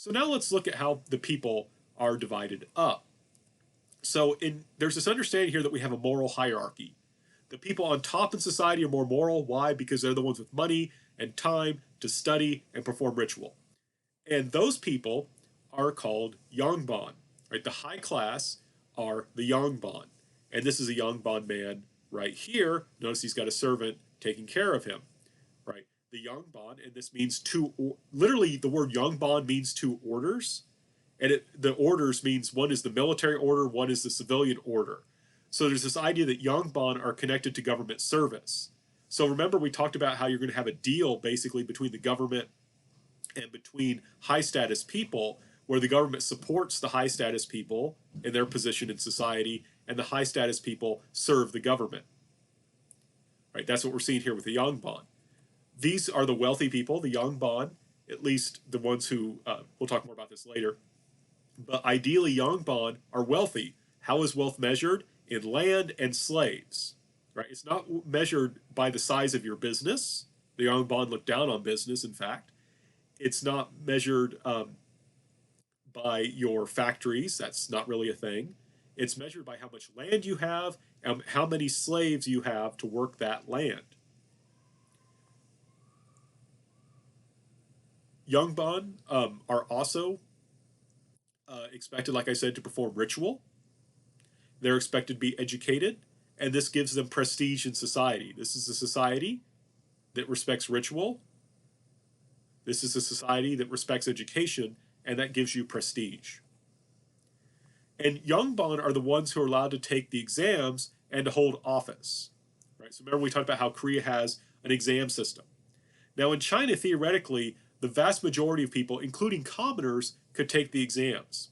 So now let's look at how the people are divided up. So there's this understanding here that we have a moral hierarchy. The people on top in society are more moral. Why? Because they're the ones with money and time to study and perform ritual. And those people are called Yangban. Right? The high class are the Yangban. And this is a Yangban man right here. Notice he's got a servant taking care of him. Right? The Yangban, and this means literally the word Yangban means two orders. And the orders means one is the military order, one is the civilian order. So there's this idea that Yangban are connected to government service. So remember we talked about how you're going to have a deal basically between the government and between high status people, where the government supports the high status people in their position in society, and the high status people serve the government. Right? That's what we're seeing here with the Yangban. These are the wealthy people, the Yangban, at least the ones who, we'll talk more about this later. But ideally, Yangban are wealthy. How is wealth measured? In land and slaves. Right? It's not measured by the size of your business. The Yangban look down on business, in fact. It's not measured by your factories. That's not really a thing. It's measured by how much land you have and how many slaves you have to work that land. Yangban are also expected, like I said, to perform ritual. They're expected to be educated, and this gives them prestige in society. This is a society that respects ritual. This is a society that respects education, and that gives you prestige. And Yangban are the ones who are allowed to take the exams and to hold office. Right? So remember we talked about how Korea has an exam system. Now in China, theoretically, the vast majority of people, including commoners, could take the exams.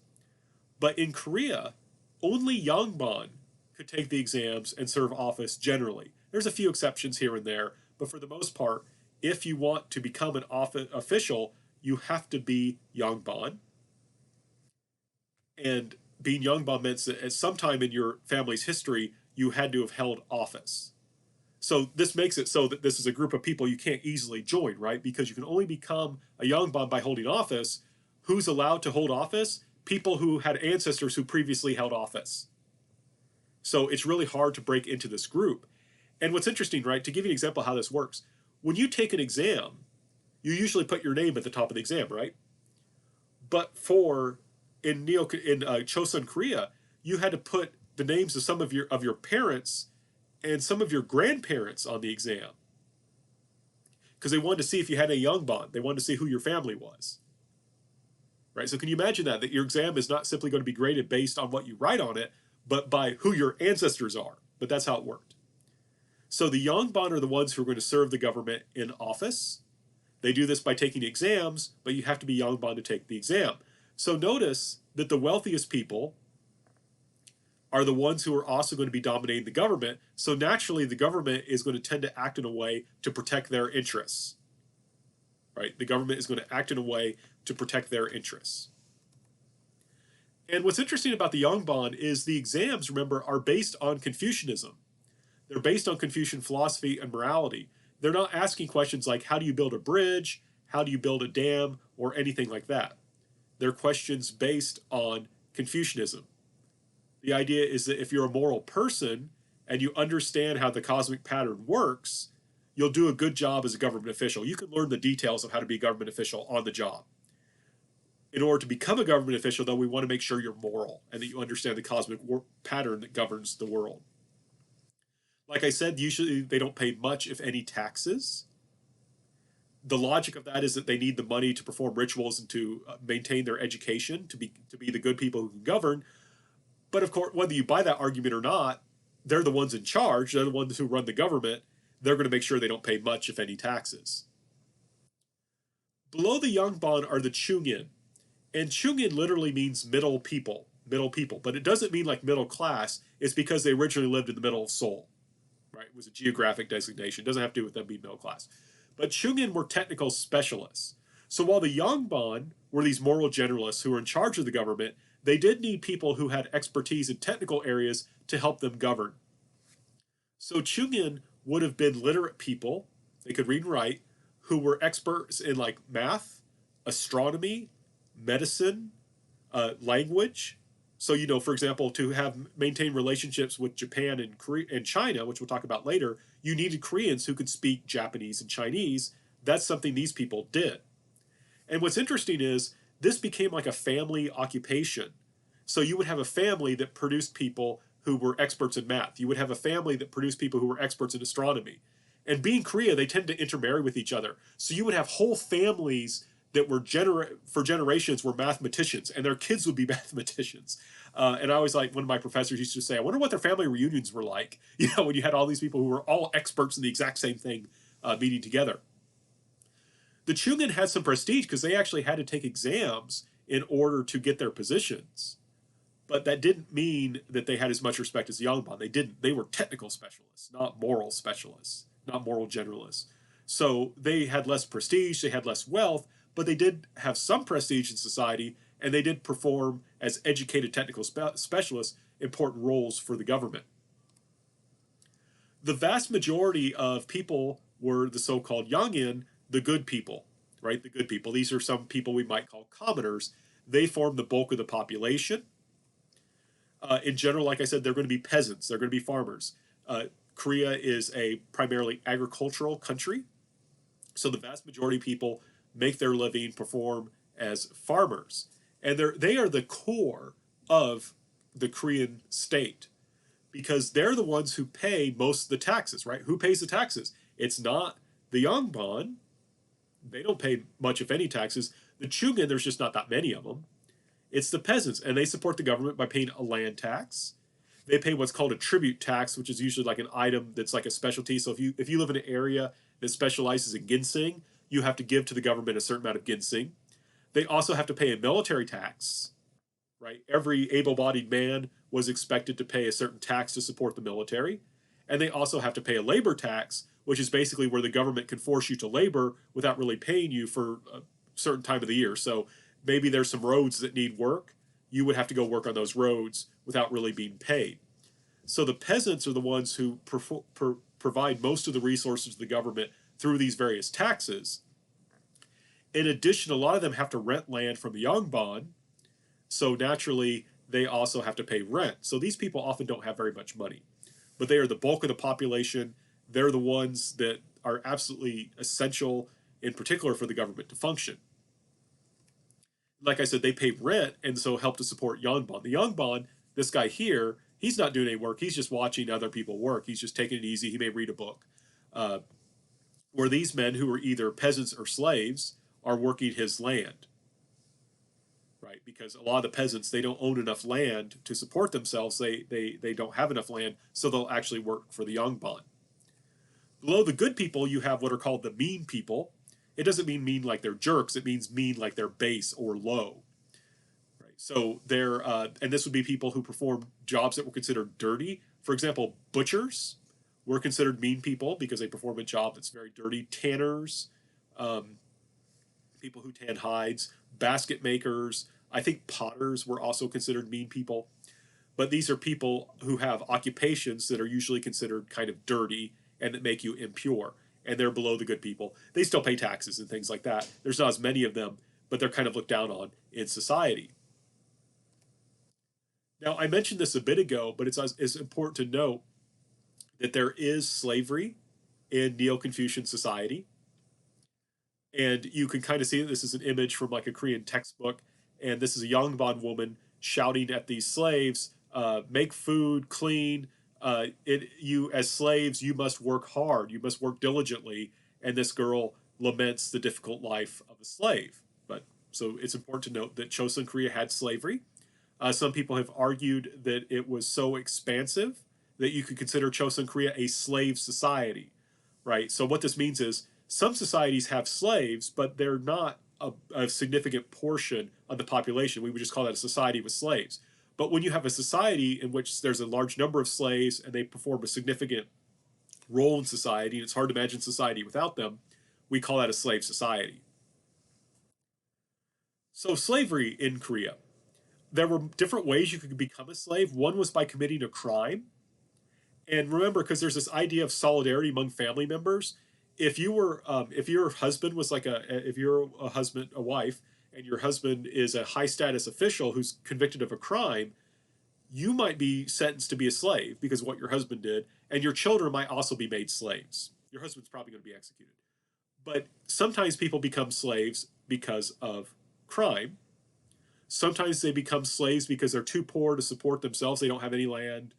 But in Korea, only Yangban could take the exams and serve office generally. There's a few exceptions here and there, but for the most part, if you want to become an official, you have to be Yangban. And being Yangban meant that at some time in your family's history, you had to have held office. So this makes it so that this is a group of people you can't easily join, right? Because you can only become a Yangban by holding office. Who's allowed to hold office? People who had ancestors who previously held office. So it's really hard to break into this group. And what's interesting, right, to give you an example of how this works, when you take an exam, you usually put your name at the top of the exam, right? But in Chosun, Korea, you had to put the names of some of your parents and some of your grandparents on the exam, because they wanted to see if you had a Yangban. They wanted to see who your family was. Right? So can you imagine that your exam is not simply going to be graded based on what you write on it, but by who your ancestors are. But that's how it worked. So the Yangban are the ones who are going to serve the government in office. They do this by taking exams, but you have to be Yangban to take the exam. So notice that the wealthiest people are the ones who are also going to be dominating the government. So naturally, the government is going to tend to act in a way to protect their interests. Right? The government is going to act in a way to protect their interests. And what's interesting about the Yangban is the exams, remember, are based on Confucianism. They're based on Confucian philosophy and morality. They're not asking questions like, how do you build a bridge? How do you build a dam? Or anything like that. They're questions based on Confucianism. The idea is that if you're a moral person and you understand how the cosmic pattern works, you'll do a good job as a government official. You can learn the details of how to be a government official on the job. In order to become a government official, though, we want to make sure you're moral and that you understand the cosmic pattern that governs the world. Like I said, usually they don't pay much, if any, taxes. The logic of that is that they need the money to perform rituals and to maintain their education, to be the good people who can govern. But of course, whether you buy that argument or not, they're the ones in charge. They're the ones who run the government. They're going to make sure they don't pay much, if any, taxes. Below the Yangban are the Chungin. And Chungin literally means middle people. But it doesn't mean like middle class. It's because they originally lived in the middle of Seoul. Right? It was a geographic designation. It doesn't have to do with them being middle class. But Chungin were technical specialists. So while the Yangban were these moral generalists who were in charge of the government, they did need people who had expertise in technical areas to help them govern. So Chungin would have been literate people, they could read and write, who were experts in like math, astronomy, medicine, language. So, for example, to have maintain relationships with Japan and Korea and China, which we'll talk about later, you needed Koreans who could speak Japanese and Chinese. That's something these people did. And what's interesting is this became like a family occupation. So you would have a family that produced people who were experts in math. You would have a family that produced people who were experts in astronomy. And being Korea, they tend to intermarry with each other. So you would have whole families that were for generations were mathematicians, and their kids would be mathematicians. And I always like one of my professors used to say, I wonder what their family reunions were like. When you had all these people who were all experts in the exact same thing meeting together. The Chungin had some prestige because they actually had to take exams in order to get their positions. But that didn't mean that they had as much respect as the Yongbon. They didn't. They were technical specialists, not moral specialists, not moral generalists. So they had less prestige, they had less wealth, but they did have some prestige in society, and they did perform as educated technical specialists important roles for the government. The vast majority of people were the so-called Yangin, the good people, right? The good people. These are some people we might call commoners. They form the bulk of the population. In general, like I said, they're going to be peasants. They're going to be farmers. Korea is a primarily agricultural country. So the vast majority of people make their living, perform as farmers. And they are the core of the Korean state because they're the ones who pay most of the taxes, right? Who pays the taxes? It's not the Yongbon. They don't pay much, if any, taxes. The Chungin, there's just not that many of them. It's the peasants, and they support the government by paying a land tax. They pay what's called a tribute tax, which is usually like an item that's like a specialty. So if you live in an area that specializes in ginseng, you have to give to the government a certain amount of ginseng. They also have to pay a military tax, right? Every able-bodied man was expected to pay a certain tax to support the military. And they also have to pay a labor tax, which is basically where the government can force you to labor without really paying you for a certain time of the year. So maybe there's some roads that need work. You would have to go work on those roads without really being paid. So the peasants are the ones who provide most of the resources to the government through these various taxes. In addition, a lot of them have to rent land from the Yongbon, so naturally they also have to pay rent. So these people often don't have very much money, but they are the bulk of the population. They're the ones that are absolutely essential, in particular for the government to function. Like I said, they pay rent and so help to support Yongbon. The Yongbon, this guy here, he's not doing any work. He's just watching other people work. He's just taking it easy. He may read a book. Where these men who are either peasants or slaves are working his land, right? Because a lot of the peasants, they don't own enough land to support themselves. They don't have enough land, so they'll actually work for the Yongbon. Below the good people, you have what are called the mean people. It doesn't mean mean like they're jerks. It means mean like they're base or low. Right? So and this would be people who perform jobs that were considered dirty. For example, butchers were considered mean people because they perform a job that's very dirty. Tanners, people who tan hides, basket makers. I think potters were also considered mean people. But these are people who have occupations that are usually considered kind of dirty and that make you impure. And they're below the good people. They still pay taxes and things like that. There's not as many of them, but they're kind of looked down on in society. Now, I mentioned this a bit ago, but it's important to note that there is slavery in Neo-Confucian society. And you can kind of see that this is an image from like a Korean textbook. And this is a Yongbon woman shouting at these slaves, make food, clean. You as slaves, you must work hard. You must work diligently. And this girl laments the difficult life of a slave. But so it's important to note that Chosun Korea had slavery. Some people have argued that it was so expansive that you could consider Chosun Korea a slave society, right? So what this means is some societies have slaves, but they're not a significant portion of the population. We would just call that a society with slaves. But when you have a society in which there's a large number of slaves and they perform a significant role in society, and it's hard to imagine society without them, we call that a slave society. So slavery in Korea. There were different ways you could become a slave. One was by committing a crime. And remember, because there's this idea of solidarity among family members, if your husband was like if you're a husband, a wife, and your husband is a high status official who's convicted of a crime, you might be sentenced to be a slave because of what your husband did, and your children might also be made slaves. Your husband's probably going to be executed. But sometimes people become slaves because of crime. Sometimes they become slaves because they're too poor to support themselves. They don't have any land.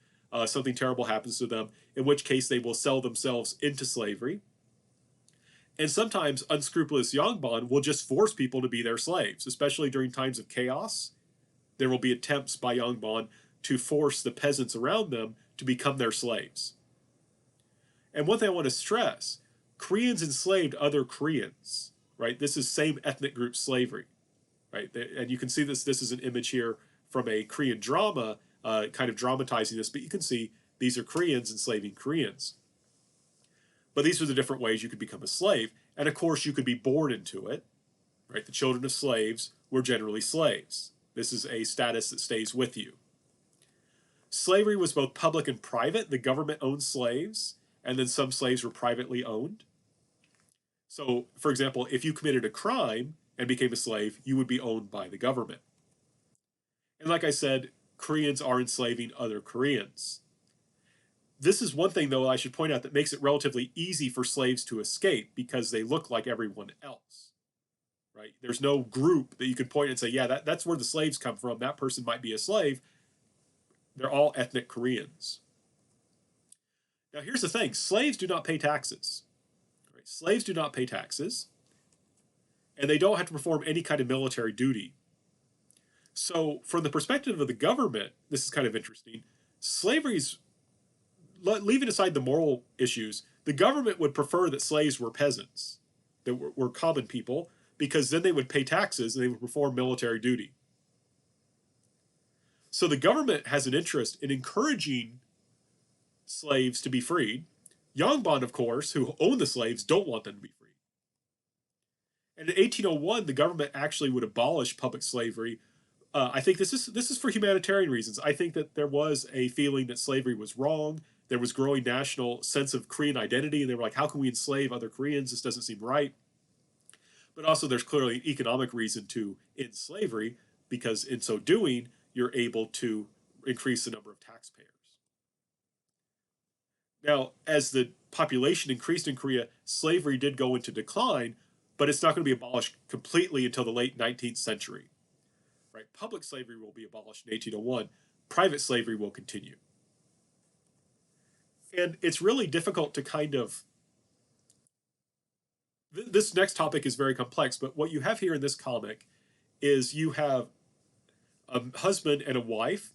Something terrible happens to them, in which case they will sell themselves into slavery. And sometimes unscrupulous Yangban will just force people to be their slaves, especially during times of chaos. There will be attempts by Yangban to force the peasants around them to become their slaves. And one thing I want to stress, Koreans enslaved other Koreans, right? This is same ethnic group slavery, right? And you can see this is an image here from a Korean drama, kind of dramatizing this, but you can see these are Koreans enslaving Koreans. But these are the different ways you could become a slave. And of course, you could be born into it, right? The children of slaves were generally slaves. This is a status that stays with you. Slavery was both public and private. The government owned slaves, and then some slaves were privately owned. So, for example, if you committed a crime and became a slave, you would be owned by the government. And like I said, Koreans are enslaving other Koreans. This is one thing, though, I should point out that makes it relatively easy for slaves to escape because they look like everyone else, right? There's no group that you could point and say, yeah, that's where the slaves come from. That person might be a slave. They're all ethnic Koreans. Now, here's the thing. Slaves do not pay taxes. Right? Slaves do not pay taxes, and they don't have to perform any kind of military duty. So, from the perspective of the government, this is kind of interesting. Slavery's, leaving aside the moral issues, the government would prefer that slaves were peasants, that were common people, because then they would pay taxes and they would perform military duty. So the government has an interest in encouraging slaves to be freed. Yangban, of course, who own the slaves, don't want them to be freed. And in 1801, the government actually would abolish public slavery. I think this is for humanitarian reasons. I think that there was a feeling that slavery was wrong. There was growing national sense of Korean identity, and they were like, how can we enslave other Koreans? This doesn't seem right. But also there's clearly an economic reason to end slavery, because in so doing, you're able to increase the number of taxpayers. Now, as the population increased in Korea, slavery did go into decline, but it's not going to be abolished completely until the late 19th century. Right? Public slavery will be abolished in 1801. Private slavery will continue. And it's really difficult to kind of... This next topic is very complex, but what you have here in this comic is you have a husband and a wife,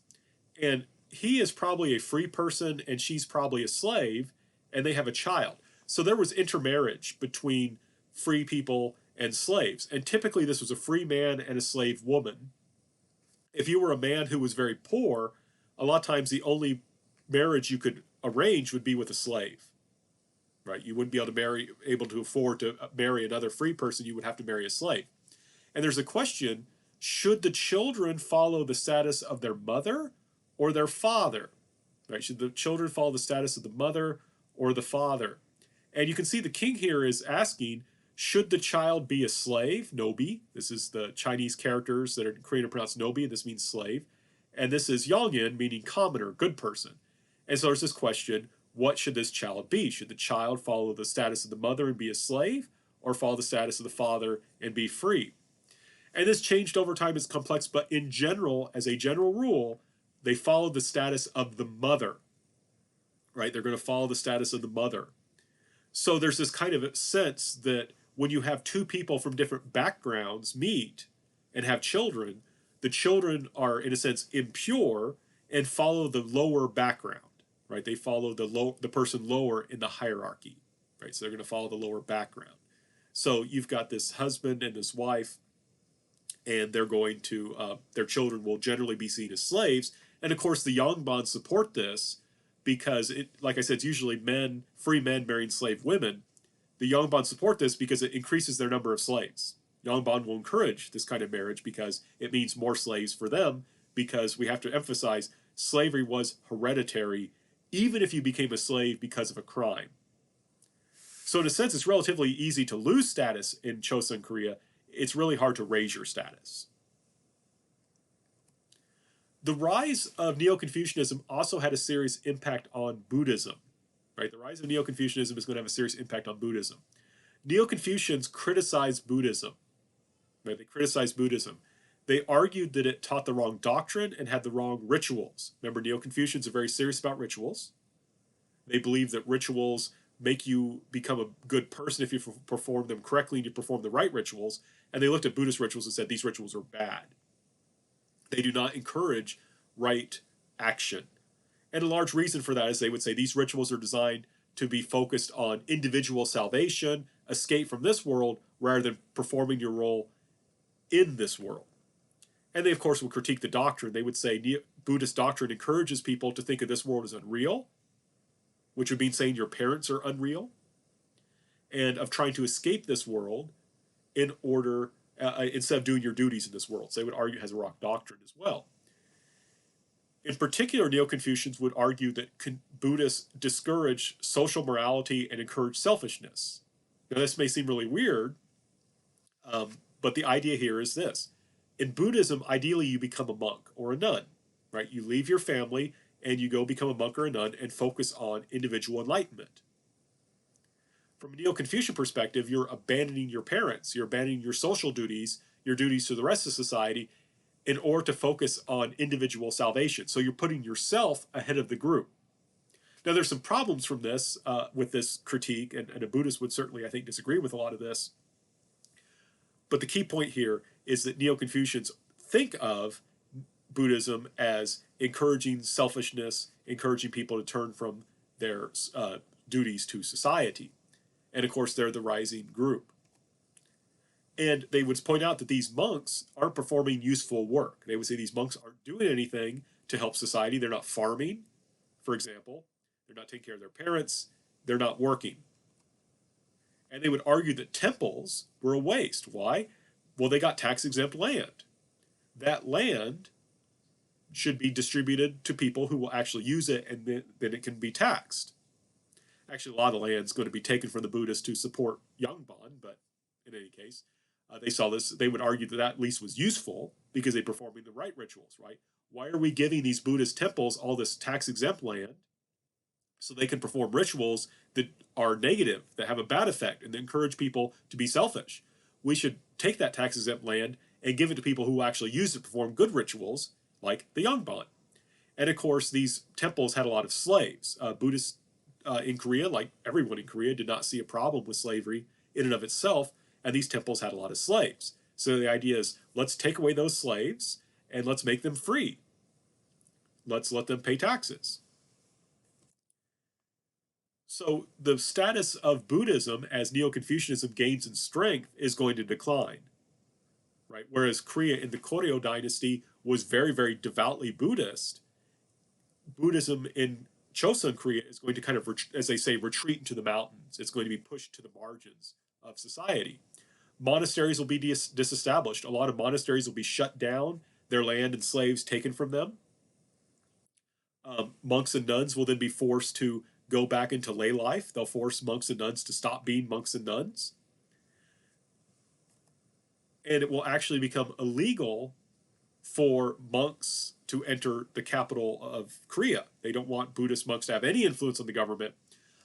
and he is probably a free person and she's probably a slave, and they have a child. So there was intermarriage between free people and slaves. And typically this was a free man and a slave woman. If you were a man who was very poor, a lot of times the only marriage you could arrange would be with a slave. Right? You wouldn't be able to afford to marry another free person. You would have to marry a slave. And there's a question, should the children follow the status of their mother or their father? Right? Should the children follow the status of the mother or the father? And you can see the king here is asking, should the child be a slave? Nobi. This is the Chinese characters that are in Korean are pronounced nobi. This means slave. And this is yongin, meaning commoner, good person. And so there's this question, what should this child be? Should the child follow the status of the mother and be a slave, or follow the status of the father and be free? And this changed over time. It's complex, but in general, as a general rule, they followed the status of the mother. Right? They're going to follow the status of the mother. So there's this kind of sense that when you have two people from different backgrounds meet and have children, the children are, in a sense, impure and follow the lower background. Right? They follow the person lower in the hierarchy. Right? So they're going to follow the lower background. So you've got this husband and this wife, and they're going to, their children will generally be seen as slaves. And of course, the Yangban support this because, like I said, it's usually free men marrying slave women. The Yangban support this because it increases their number of slaves. Yangban will encourage this kind of marriage because it means more slaves for them, because we have to emphasize slavery was hereditary even if you became a slave because of a crime. So in a sense, it's relatively easy to lose status in Chosun Korea it's really hard to raise your status. The rise of Neo-Confucianism also had a serious impact on Buddhism. Right? The rise of Neo-Confucianism is going to have a serious impact on Buddhism. Neo-Confucians criticized Buddhism. Right? They criticized Buddhism. They argued that it taught the wrong doctrine and had the wrong rituals. Remember, Neo-Confucians are very serious about rituals. They believe that rituals make you become a good person if you perform them correctly and you perform the right rituals. And they looked at Buddhist rituals and said these rituals are bad. They do not encourage right action. And a large reason for that is they would say these rituals are designed to be focused on individual salvation, escape from this world, rather than performing your role in this world. And they, of course, would critique the doctrine. They would say Buddhist doctrine encourages people to think of this world as unreal, which would mean saying your parents are unreal, and of trying to escape this world in order, instead of doing your duties in this world. So they would argue it has a wrong doctrine as well. In particular, Neo-Confucians would argue that Buddhists discourage social morality and encourage selfishness. Now, this may seem really weird, but the idea here is this. In Buddhism, ideally, you become a monk or a nun, right? You leave your family and you go become a monk or a nun and focus on individual enlightenment. From a Neo-Confucian perspective, you're abandoning your parents, you're abandoning your social duties, your duties to the rest of society, in order to focus on individual salvation. So you're putting yourself ahead of the group. Now, there's some problems from this, with this critique, and a Buddhist would certainly, I think, disagree with a lot of this. But the key point here is that Neo-Confucians think of Buddhism as encouraging selfishness, encouraging people to turn from their duties to society. And of course, they're the rising group. And they would point out that these monks aren't performing useful work. They would say these monks aren't doing anything to help society. They're not farming, for example. They're not taking care of their parents. They're not working. And they would argue that temples were a waste. Why? Well, they got tax-exempt land. That land should be distributed to people who will actually use it, and then it can be taxed. Actually, a lot of land is going to be taken from the Buddhists to support Yangban, but in any case, they saw this. They would argue that at least was useful because they performing the right rituals, right? Why are we giving these Buddhist temples all this tax-exempt land so they can perform rituals that are negative, that have a bad effect, and encourage people to be selfish? We should take that tax-exempt land and give it to people who actually use it to perform good rituals, like the Yangban. And of course, these temples had a lot of slaves. Buddhists in Korea, like everyone in Korea, did not see a problem with slavery in and of itself, and these temples had a lot of slaves. So the idea is, let's take away those slaves and let's make them free. Let's let them pay taxes. So the status of Buddhism as Neo-Confucianism gains in strength is going to decline. Right? Whereas Korea in the Koryo dynasty was very, very devoutly Buddhist, Buddhism in Joseon Korea is going to kind of, as they say, retreat into the mountains. It's going to be pushed to the margins of society. Monasteries will be disestablished. A lot of monasteries will be shut down, their land and slaves taken from them. Monks and nuns will then be forced to go back into lay life. They'll force monks and nuns to stop being monks and nuns. And it will actually become illegal for monks to enter the capital of Korea. They don't want Buddhist monks to have any influence on the government.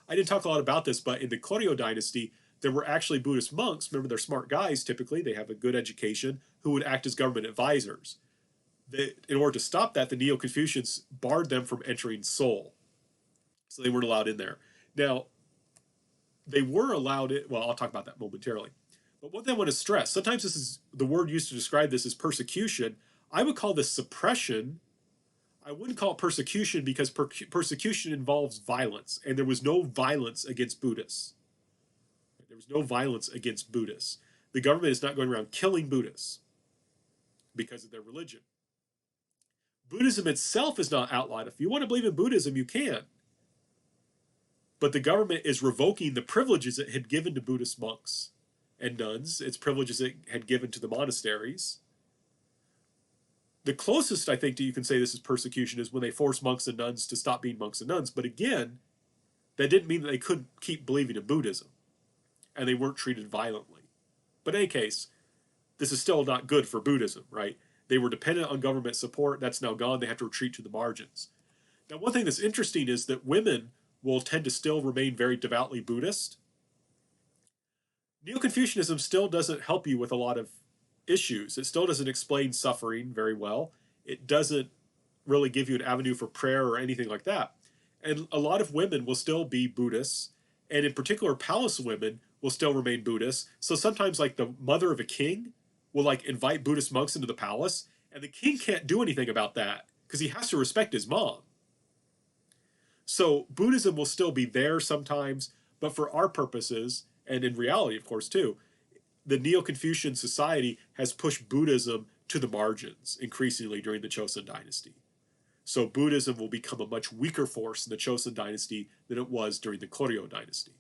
I didn't talk a lot about this, but in the Koryo dynasty, there were actually Buddhist monks. Remember, they're smart guys typically. They have a good education, who would act as government advisors. In order to stop that, the Neo-Confucians barred them from entering Seoul. So they weren't allowed in there. Now, they were allowed it. Well, I'll talk about that momentarily. But what I want to stress, sometimes this is the word used to describe this as persecution. I would call this suppression. I wouldn't call it persecution because persecution involves violence, and there was no violence against Buddhists. There was no violence against Buddhists. The government is not going around killing Buddhists because of their religion. Buddhism itself is not outlawed. If you want to believe in Buddhism, you can. But the government is revoking the privileges it had given to Buddhist monks and nuns, its privileges it had given to the monasteries. The closest, I think, that you can say this is persecution is when they force monks and nuns to stop being monks and nuns. But again, that didn't mean that they couldn't keep believing in Buddhism, and they weren't treated violently. But in any case, this is still not good for Buddhism, right? They were dependent on government support. That's now gone. They have to retreat to the margins. Now, one thing that's interesting is that women will tend to still remain very devoutly Buddhist. Neo Confucianism still doesn't help you with a lot of issues. It still doesn't explain suffering very well. It doesn't really give you an avenue for prayer or anything like that. And a lot of women will still be Buddhists, and in particular, palace women will still remain Buddhists. So sometimes, like the mother of a king will like invite Buddhist monks into the palace, and the king can't do anything about that because he has to respect his mom. So Buddhism will still be there sometimes, but for our purposes, and in reality, of course, too, the Neo Confucian society has pushed Buddhism to the margins increasingly during the Chosun dynasty. So Buddhism will become a much weaker force in the Chosun dynasty than it was during the Koryo dynasty.